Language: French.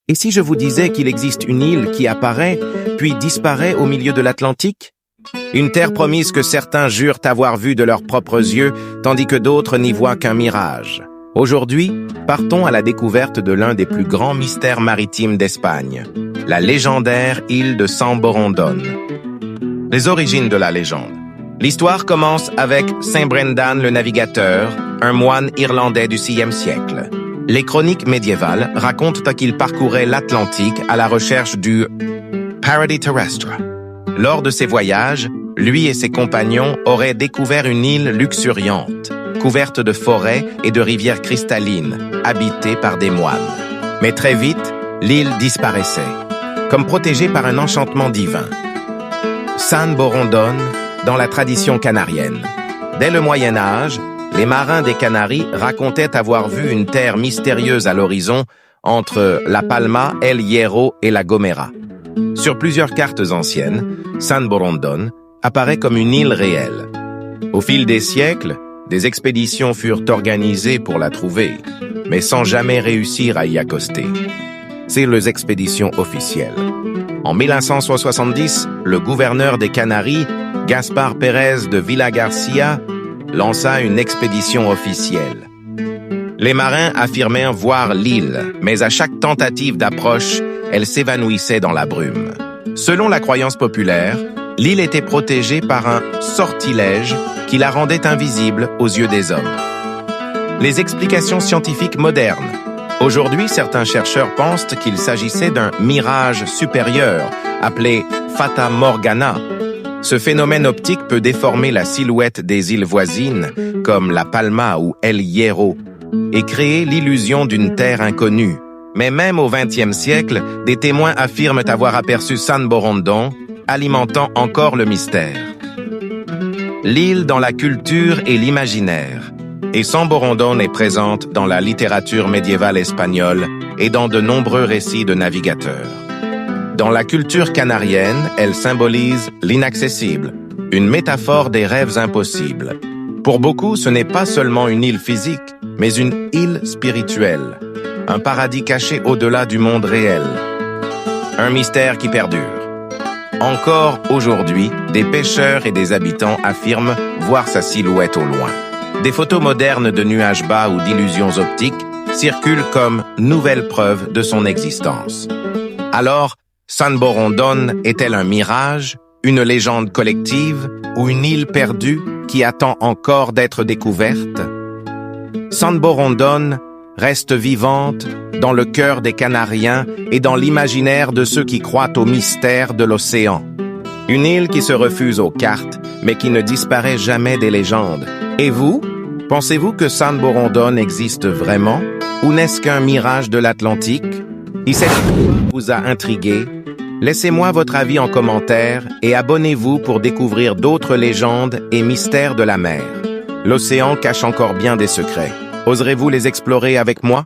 Et si je vous disais qu'il existe une île qui apparaît, puis disparaît au milieu de l'Atlantique? Une terre promise que certains jurent avoir vue de leurs propres yeux, tandis que d'autres n'y voient qu'un mirage. Aujourd'hui, partons à la découverte de l'un des plus grands mystères maritimes d'Espagne, la légendaire île de San Borondón. Les origines de la légende. L'histoire commence avec Saint Brendan le navigateur, un moine irlandais du VIe siècle. Les chroniques médiévales racontent qu'il parcourait l'Atlantique à la recherche du paradis terrestre. Lors de ses voyages, lui et ses compagnons auraient découvert une île luxuriante, couverte de forêts et de rivières cristallines, habitée par des moines. Mais très vite, l'île disparaissait, comme protégée par un enchantement divin. San Borondón, dans la tradition canarienne. Dès le Moyen Âge, les marins des Canaries racontaient avoir vu une terre mystérieuse à l'horizon entre La Palma, El Hierro et La Gomera. Sur plusieurs cartes anciennes, San Borondón apparaît comme une île réelle. Au fil des siècles, des expéditions furent organisées pour la trouver, mais sans jamais réussir à y accoster. C'est les expéditions officielles. En 1570, le gouverneur des Canaries, Gaspar Pérez de Villagarcía, lança une expédition officielle. Les marins affirmèrent voir l'île, mais à chaque tentative d'approche, elle s'évanouissait dans la brume. Selon la croyance populaire, l'île était protégée par un sortilège qui la rendait invisible aux yeux des hommes. Les explications scientifiques modernes. Aujourd'hui, certains chercheurs pensent qu'il s'agissait d'un mirage supérieur, appelé Fata Morgana. Ce phénomène optique peut déformer la silhouette des îles voisines, comme La Palma ou El Hierro, et créer l'illusion d'une terre inconnue. Mais même au XXe siècle, des témoins affirment avoir aperçu San Borondón, alimentant encore le mystère. L'île dans la culture et l'imaginaire. Et San Borondón est présente dans la littérature médiévale espagnole et dans de nombreux récits de navigateurs. Dans la culture canarienne, elle symbolise l'inaccessible, une métaphore des rêves impossibles. Pour beaucoup, ce n'est pas seulement une île physique, mais une île spirituelle, un paradis caché au-delà du monde réel. Un mystère qui perdure. Encore aujourd'hui, des pêcheurs et des habitants affirment voir sa silhouette au loin. Des photos modernes de nuages bas ou d'illusions optiques circulent comme nouvelle preuve de son existence. Alors, San Borondón est-elle un mirage, une légende collective ou une île perdue qui attend encore d'être découverte? San Borondón reste vivante dans le cœur des Canariens et dans l'imaginaire de ceux qui croient au mystère de l'océan. Une île qui se refuse aux cartes, mais qui ne disparaît jamais des légendes. Et vous, pensez-vous que San Borondón existe vraiment? Ou n'est-ce qu'un mirage de l'Atlantique? Si cette histoire vous a intrigué, laissez-moi votre avis en commentaire et abonnez-vous pour découvrir d'autres légendes et mystères de la mer. L'océan cache encore bien des secrets. Oserez-vous les explorer avec moi?